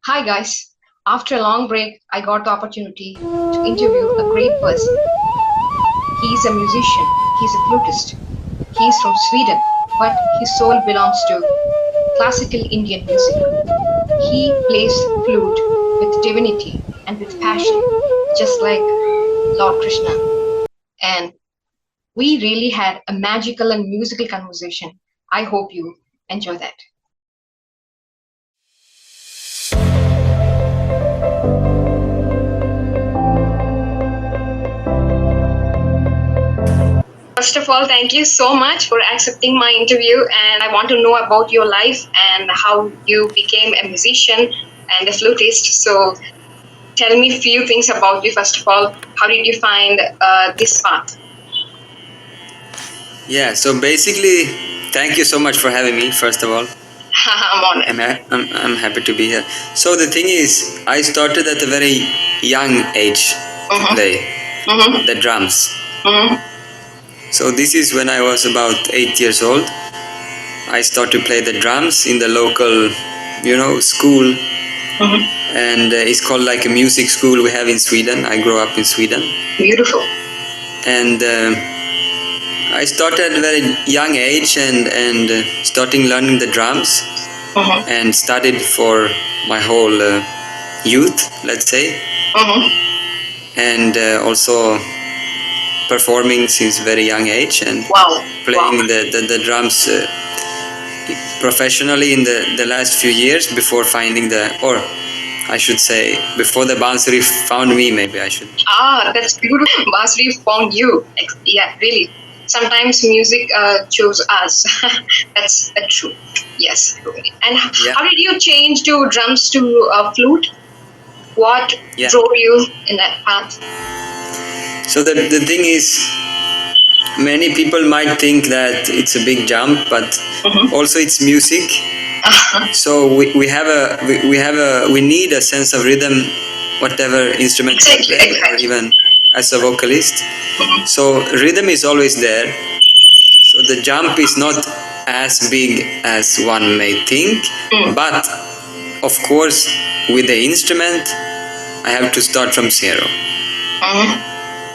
Hi guys. After a long break, I got the opportunity to interview a great person. He's a musician, he's a flutist. He's from Sweden, but his soul belongs to classical Indian music. He plays flute with divinity and with passion, just like Lord Krishna. And we really had a magical and musical conversation. I hope you enjoy that. First of all, thank you so much for accepting my interview. And I want to know about your life and how you became a musician and a flutist. So, tell me a few things about you. First of all, how did you find this path? Yeah, so basically, thank you so much for having me, first of all. I'm honored. I'm happy to be here. So, the thing is, I started at a very young age to play the drums. So, this is when I was about 8 years old. I started to play the drums in the local, school. And it's called like a music school we have in Sweden. I grew up in Sweden. Beautiful. And I started at a very young age and starting learning the drums and studied for my whole youth, let's say, and also performing since very young age and playing the drums professionally in the last few years before finding or I should say before the Bansuri found me, maybe I should. That's beautiful. Basri found you. Yeah, really. Sometimes music chose us. That's true. Yes. And how did you change to drums to flute? What drove you in that path? So the thing is, many people might think that it's a big jump, but also it's music. So we need a sense of rhythm, whatever instrument we play, or even as a vocalist. So rhythm is always there. So the jump is not as big as one may think, but of course, with the instrument, I have to start from zero.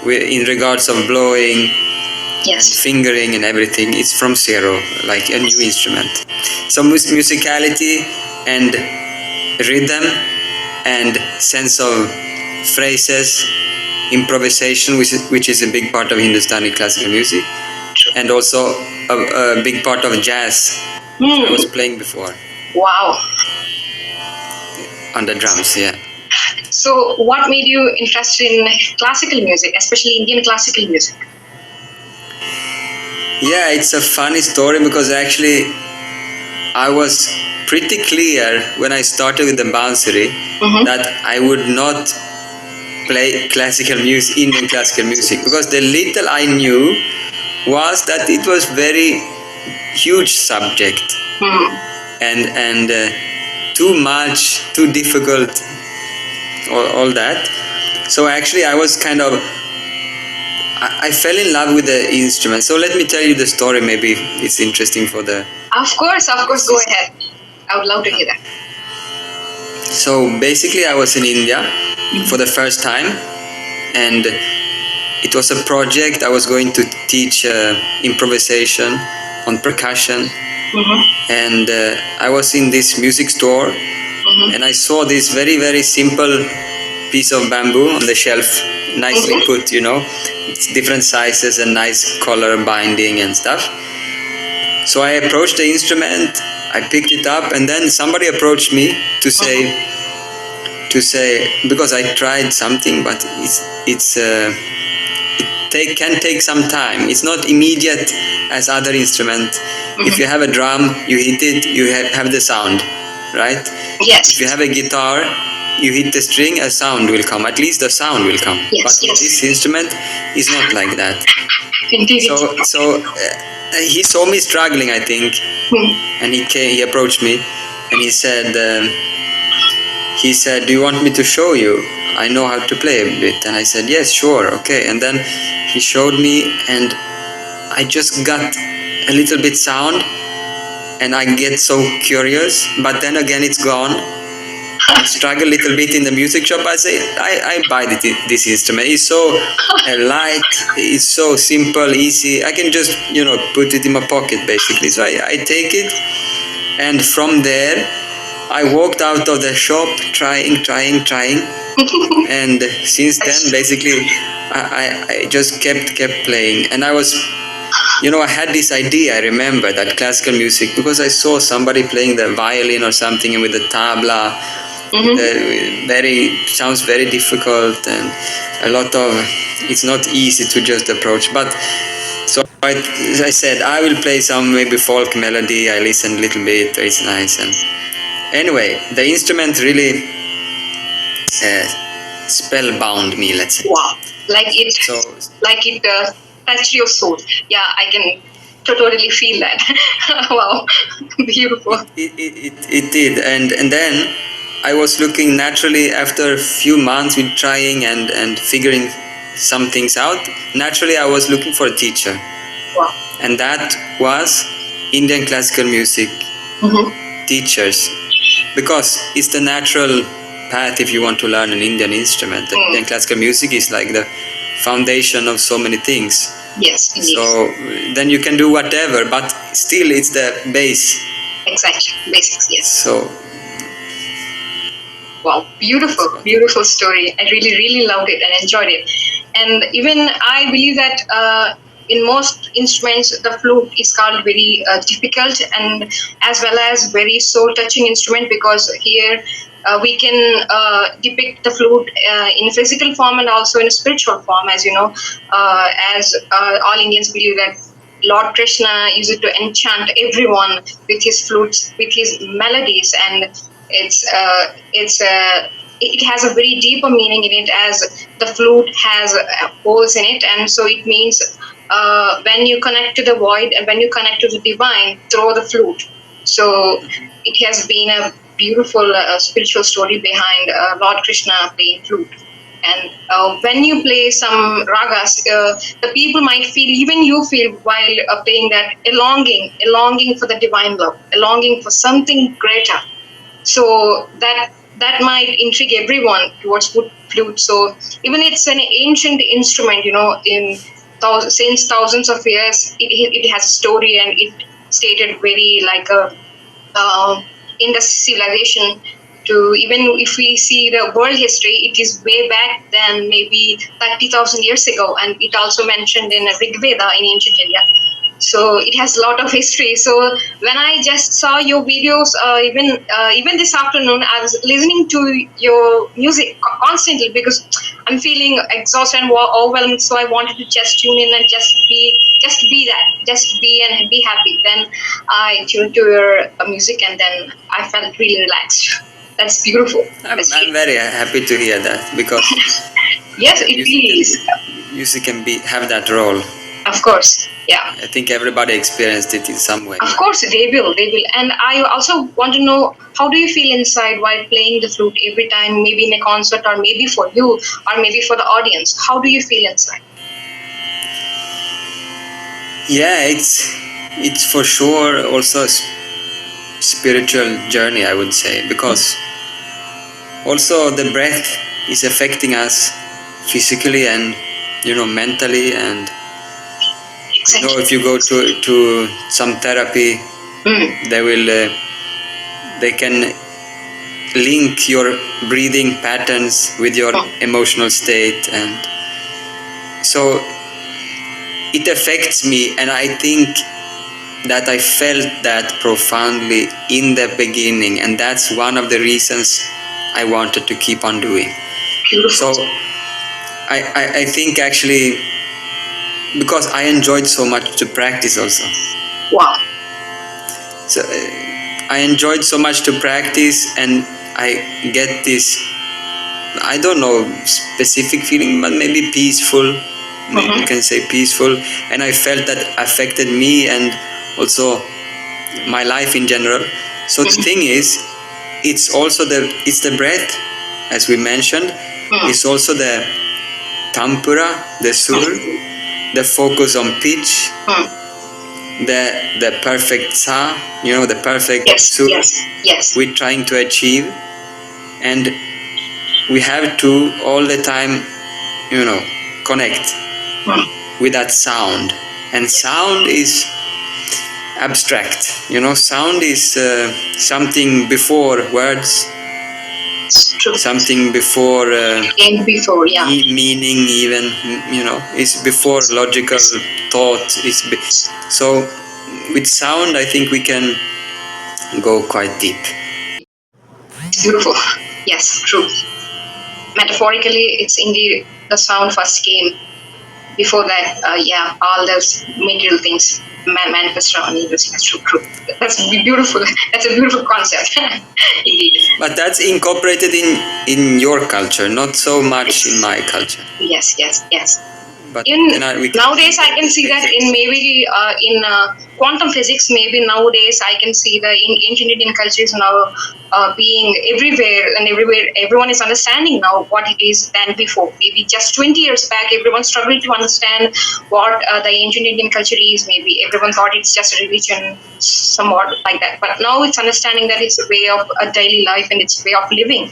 In regards of blowing, fingering and everything, it's from zero, like a new instrument. So musicality and rhythm and sense of phrases, improvisation, which is a big part of Hindustani classical music, and also a big part of jazz I was playing before. Wow. On the drums, yeah. So, what made you interested in classical music, especially Indian classical music? Yeah, it's a funny story because actually I was pretty clear when I started with the Bansuri that I would not play classical music, Indian classical music, because the little I knew was that it was very huge subject and too much, too difficult, all that. So actually I was kind of I fell in love with the instrument. So let me tell you the story. Maybe it's interesting for the. Of course, go ahead. I would love to hear that. So basically, I was in India for the first time, and it was a project. I was going to teach improvisation on percussion, and I was in this music store, and I saw this very, very simple piece of bamboo on the shelf, nicely put, it's different sizes and nice color binding and stuff. So I approached the instrument, I picked it up, and then somebody approached me to say because I tried something, but can take some time. It's not immediate as other instruments. If you have a drum, you hit it, you have the sound, right? Yes. If you have a guitar, you hit the string, a sound will come. At least the sound will come. Yes, but this instrument is not like that. Indeed. So he saw me struggling, I think, and he approached me, and he said, "Do you want me to show you? I know how to play a bit." And I said, "Yes, sure, okay." And then he showed me, and I just got a little bit sound, and I get so curious, but then again it's gone. I struggle a little bit in the music shop. I say, I buy this instrument. It's so light, it's so simple, easy. I can just, put it in my pocket basically. So I take it, and from there, I walked out of the shop trying. And since then, basically, I just kept playing. And I was, I had this idea, I remember, that classical music, because I saw somebody playing the violin or something with the tabla. Sounds very difficult, and a lot of, it's not easy to just approach. But so I said, I will play some maybe folk melody. I listened a little bit, it's nice. And anyway, the instrument really spellbound me, let's say. Wow, like it touched your soul. Yeah, I can totally feel that. Wow, beautiful. It did, and then I was looking naturally after a few months with trying and figuring some things out. Naturally, I was looking for a teacher. Wow. And that was Indian classical music teachers, because it's the natural path if you want to learn an Indian instrument. Indian classical music is like the foundation of so many things. Yes, indeed. So then you can do whatever, but still it's the base. Exactly, basics, yes. So, wow, beautiful story. I really loved it and enjoyed it. And even I believe that in most instruments, the flute is called very difficult and as well as very soul-touching instrument, because here we can depict the flute in physical form and also in a spiritual form, as you know, as all Indians believe that Lord Krishna used to enchant everyone with his flutes, with his melodies, and it has a very deeper meaning in it, as the flute has holes in it, and so it means when you connect to the void and when you connect to the divine through the flute. So it has been a beautiful spiritual story behind Lord Krishna playing flute. And when you play some ragas, the people might feel, even you feel while playing that, a longing for the divine love, a longing for something greater. So that might intrigue everyone towards flute. So even it's an ancient instrument, since thousands of years, it has a story, and it stated very like a Indus civilization. To even if we see the world history, it is way back then, maybe 30,000 years ago, and it also mentioned in Rig Veda in ancient India. So it has a lot of history. So when I just saw your videos, even this afternoon, I was listening to your music constantly, because I'm feeling exhausted and overwhelmed. So I wanted to just tune in and just be and be happy. Then I tuned to your music, and then I felt really relaxed. That's beautiful. I'm very happy to hear that, because yes, it really is. Music can have that role. Of course, yeah. I think everybody experienced it in some way. Of course, they will. And I also want to know, how do you feel inside while playing the flute every time, maybe in a concert, or maybe for you, or maybe for the audience? How do you feel inside? Yeah, it's for sure also a spiritual journey, I would say, because also the breath is affecting us physically and mentally, and exactly. If you go to some therapy, they can link your breathing patterns with your emotional state, and so it affects me, and I think that I felt that profoundly in the beginning, and that's one of the reasons I wanted to keep on doing. Beautiful. So I think actually, because I enjoyed so much to practice also. Wow. So I enjoyed so much to practice, and I get this, I don't know, specific feeling, but maybe peaceful. Maybe you can say peaceful, and I felt that affected me and also my life in general. So the thing is, it's the breath, as we mentioned. It's also the tampura, the sur, the focus on pitch, the perfect sa, the perfect sur, yes. we're trying to achieve. and we have to all the time, connect with that sound. And sound is abstract. Sound is something before words, something before meaning, even, is before logical thought. So with sound, I think we can go quite deep. Beautiful. Yes, true. Metaphorically, it's indeed the sound first came. Before that, all those material things manifest around you. That's true. That's beautiful. That's a beautiful concept, indeed. But that's incorporated in your culture, not so much in my culture. Yes. But nowadays, I can see that in maybe in quantum physics. Maybe nowadays, I can see the ancient Indian culture is now being everywhere, and everyone is understanding now what it is than before. Maybe just 20 years back, everyone struggled to understand what the ancient Indian culture is. Maybe everyone thought it's just a religion, somewhat like that. But now it's understanding that it's a way of a daily life and it's a way of living.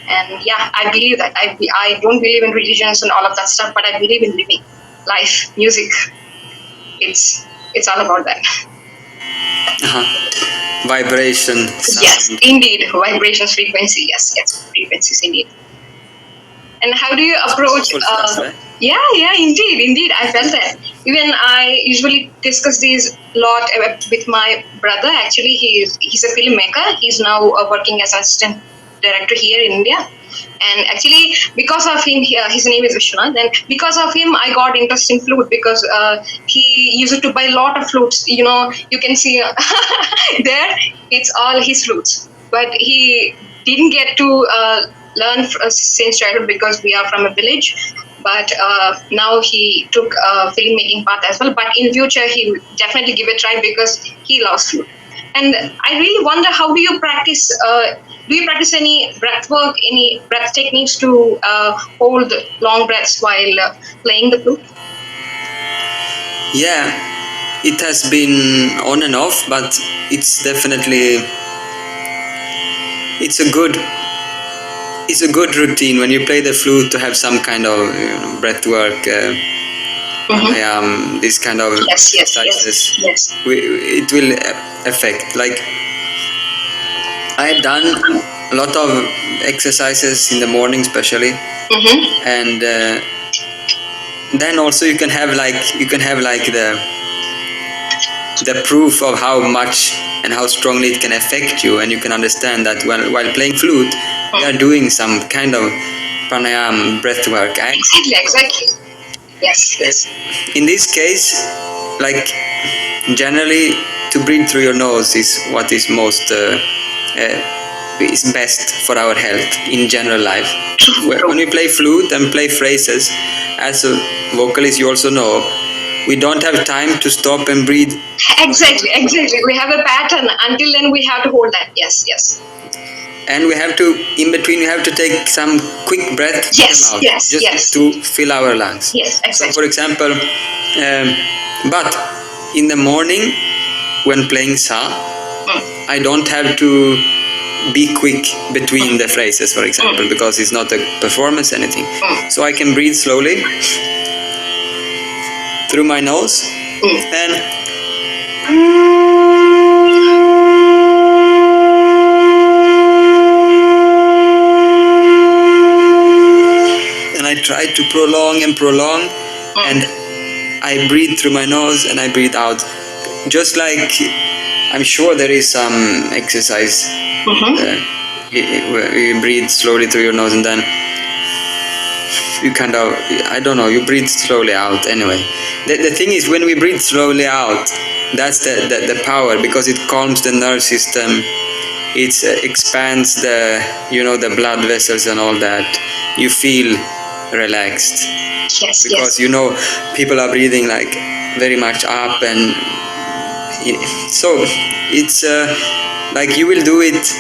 And I believe that. I don't believe in religions and all of that stuff, but I believe in living life, music. It's all about that. Vibration. Sound. Yes, indeed. Vibrations, frequency. Yes, frequencies, indeed. And how do you approach? Indeed. I felt that. Even I usually discuss these a lot with my brother. Actually, he's a filmmaker. He's now working as assistant director here in India. And actually, because of him, his name is Vishwanath. And because of him, I got interested in flute because he used to buy a lot of flutes. You can see there, it's all his flutes. But he didn't get to learn since childhood because we are from a village. But now he took a filmmaking path as well. But in future, he will definitely give it a try because he loves flute. And I really wonder, how do you practice? Do you practice any breath work, any breath techniques to hold long breaths while playing the flute? Yeah, it has been on and off, but it's definitely it's a good routine when you play the flute to have some kind of breath work. This kind of exercises. Yes. It will affect. Like, I have done a lot of exercises in the morning, especially, and then also you can have the proof of how much and how strongly it can affect you, and you can understand that while playing flute, we are doing some kind of pranayama, breath work. Exactly. Yes. In this case, like, generally, to breathe through your nose is what is most is best for our health in general life. When we play flute and play phrases, as a vocalist, you also know, we don't have time to stop and breathe. Exactly. We have a pattern. Until then, we have to hold that. Yes. And we have to, in between, we have to take some quick breath Yes. to fill our lungs. Yes, exactly. So, for example, but in the morning, when playing sa, I don't have to be quick between the phrases, for example, because it's not a performance, anything. So I can breathe slowly through my nose and I try to prolong and I breathe through my nose and I breathe out. Just like, I'm sure there is some exercise where you breathe slowly through your nose and then you kind of, I don't know, you breathe slowly out anyway. The thing is, when we breathe slowly out, that's the power, because it calms the nerve system, it expands the blood vessels and all that. You feel relaxed. Because people are breathing like very much up, and so it's like you will do it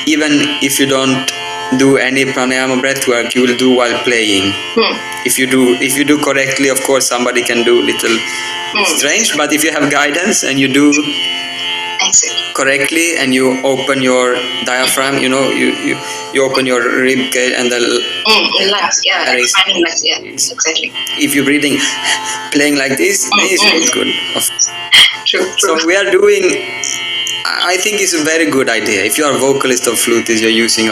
even if you don't do any pranayama breath work, you will do while playing. If you do correctly, of course somebody can do little strange, but if you have guidance and you do correctly, and you open your diaphragm, you open your rib cage and the lungs, expanding lungs, exactly. If you're breathing, playing like this, then it feels good. True. So we are doing, I think it's a very good idea. If you are a vocalist or flutist, you're using,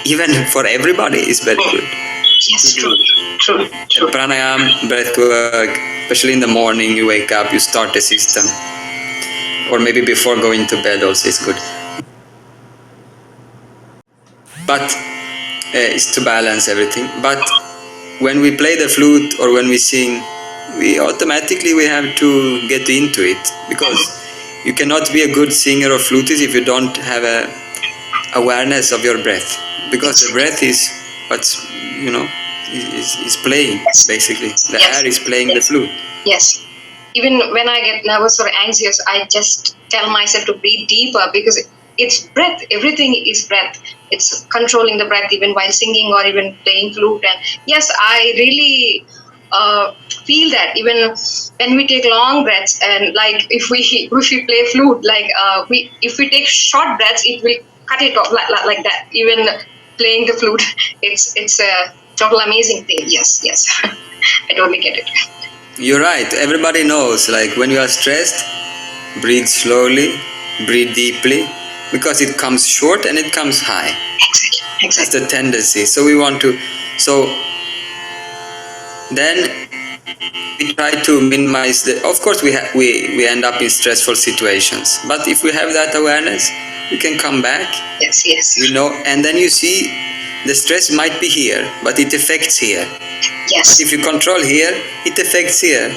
even for everybody, it's very good. Yes, true. Pranayam, breath work, especially in the morning, you wake up, you start the system. Or maybe before going to bed also is good. But it's to balance everything. But when we play the flute or when we sing, we have to get into it, because you cannot be a good singer or flutist if you don't have a awareness of your breath, because the breath is what's is playing, basically the air is playing the flute. Yes. Even when I get nervous or anxious, I just tell myself to breathe deeper, because it's breath. Everything is breath. It's controlling the breath even while singing or even playing flute. And yes, I really feel that even when we take long breaths, and like if we play flute, like if we take short breaths, it will cut it off like that. Even playing the flute, it's a total amazing thing. Yes. I totally get it. You're right. Everybody knows, like when you are stressed, breathe slowly, breathe deeply, because it comes short and it comes high. Exactly. That's the tendency. So we want to. So then we try to minimize the. Of course, we end up in stressful situations. But if we have that awareness, we can come back. Yes. We know, and then you see, the stress might be here, but it affects here. Yes. If you control here, it affects here.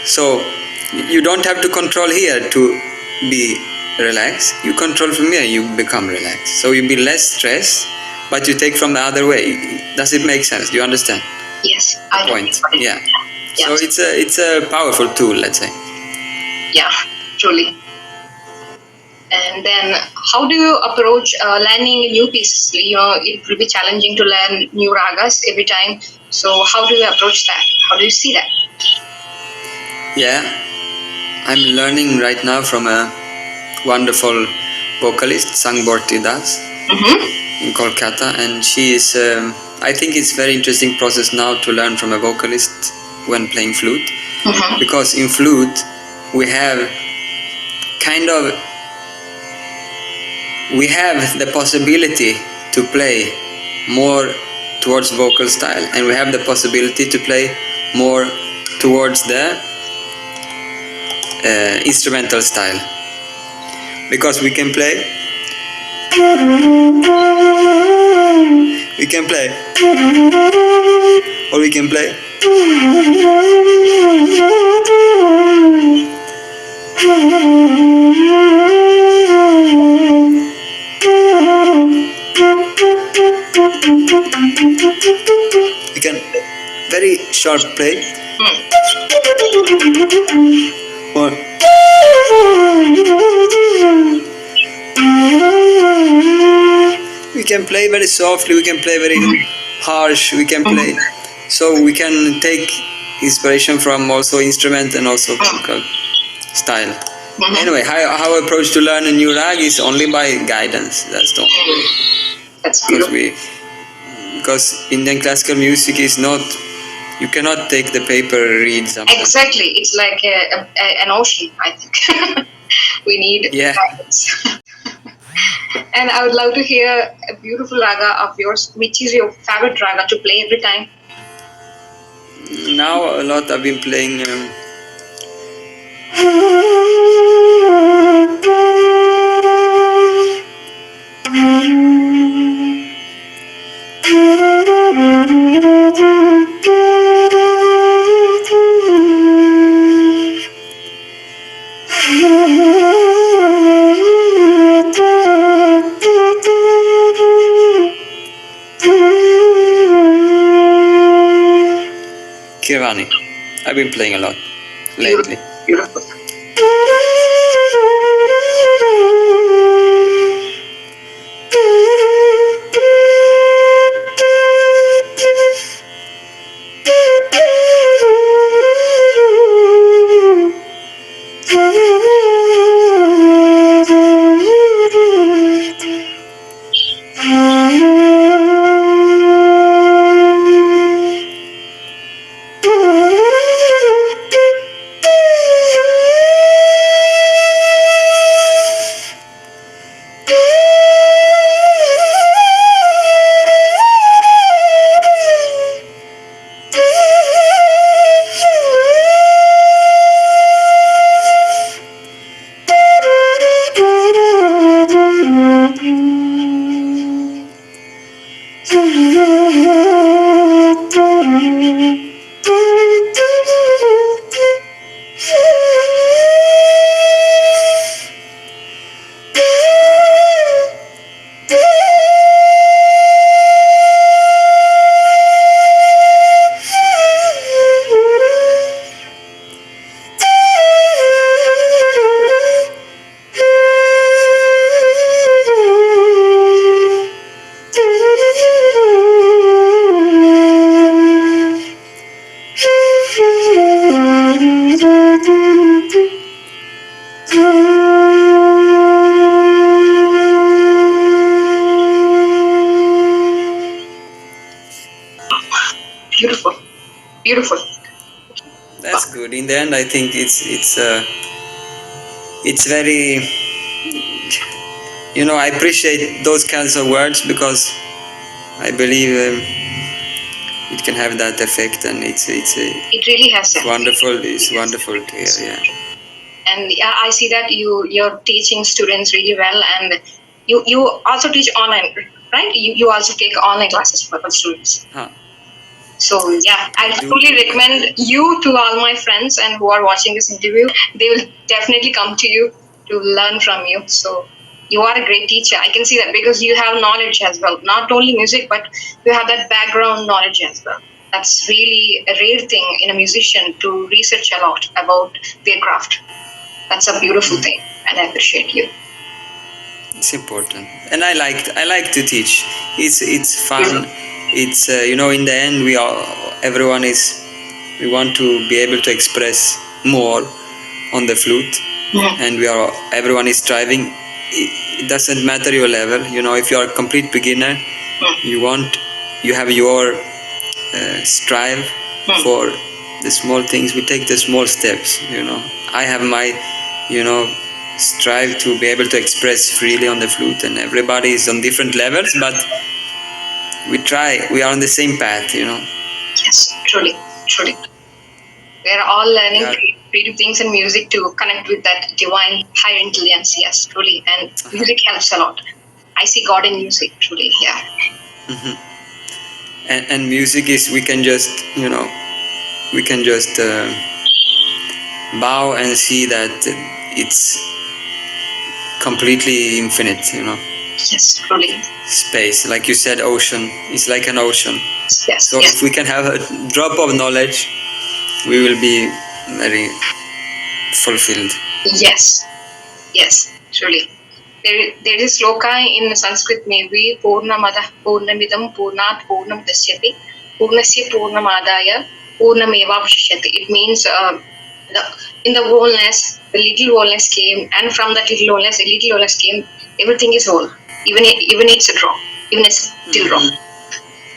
So you don't have to control here to be relaxed. You control from here, you become relaxed. So you be less stressed, but you take from the other way. Does it make sense? Do you understand? Yes, I point. Yeah. So it's a powerful tool, let's say. Yeah, truly. And then, how do you approach learning new pieces? It will be challenging to learn new ragas every time. So, how do you approach that? How do you see that? Yeah, I'm learning right now from a wonderful vocalist, Sangborti Das, in Kolkata, and she is. I think it's very interesting process now to learn from a vocalist when playing flute, because in flute we have the possibility to play more towards vocal style, and we have the possibility to play more towards the instrumental style, because we can play or we can play we can very sharp play, or we can play very softly, we can play very harsh, we can play. So we can take inspiration from also instrument and also vocal style. Anyway, how approach to learn a new rag is only by guidance. That's the only way. That's beautiful. Because Indian classical music is not. You cannot take the paper, read something. Exactly, it's like an ocean, I think. We need guidance. And I would love to hear a beautiful raga of yours. Which is your favorite raga to play every time? Now a lot I've been playing. Kirvani. I've been playing a lot lately. Beautiful. Beautiful, beautiful. That's good. In the end, I think it's very, I appreciate those kinds of words because I believe it can have that effect, and It really has it's that. wonderful. It's wonderful to hear. Yeah. And yeah, I see that you're teaching students really well, and you also teach online, right? You also take online classes for students. Huh. So yeah, I I do. truly recommend you to all my friends and who are watching this interview. They will definitely come to you to learn from you. So you are a great teacher. I can see that because you have knowledge as well, not only music, but you have that background knowledge as well. That's really a rare thing in a musician to research a lot about their craft. That's a beautiful thing, and I appreciate you. It's important, and I like to teach. It's fun. It's in the end we want to be able to express more on the flute, and everyone is striving. It doesn't matter your level. If you are a complete beginner, you have your strive for the small things. We take the small steps. I have my strive to be able to express freely on the flute, and everybody is on different levels, but we are on the same path. Yes, truly, truly. We are all learning creative things in music to connect with that divine higher intelligence. Yes, truly. And music helps a lot. I see God in music, truly. Yeah. And music is we can just bow and see that it's completely infinite. Yes, truly. Space, like you said, ocean. It's like an ocean. Yes. So if we can have a drop of knowledge, we will be very fulfilled. Yes. Yes, truly. There is a sloka in Sanskrit, maybe Purnamada Purnamidam Purnat Purnamudashyati Purnasya Purnamadaya Purnamevavashyati. It means in the wholeness, the little wholeness came, and from that little wholeness came, everything is whole. Even it's a drop, even it's still drop.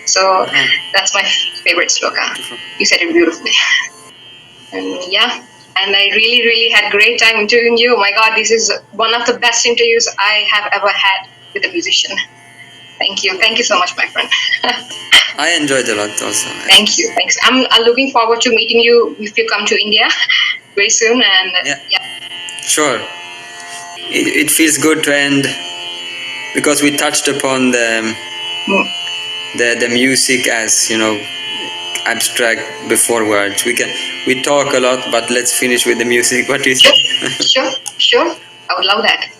So that's my favorite sloka. You said it beautifully. And yeah, and I really, really had great time interviewing you. Oh my God, this is one of the best interviews I have ever had with a musician. Thank you. Thank you so much, my friend. I enjoyed a lot also. Thank you. Thanks. I'm looking forward to meeting you if you come to India very soon. And yeah. Sure. It feels good to end because we touched upon the music as abstract before words. We talk a lot, but let's finish with the music. What do you think? Sure. I would love that.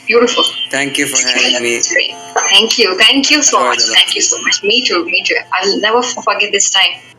Beautiful. Thank you for having me. Thank you. Thank you so Enjoyed much. a lot. Thank you so much. Me too. Me too. I'll never forget this time.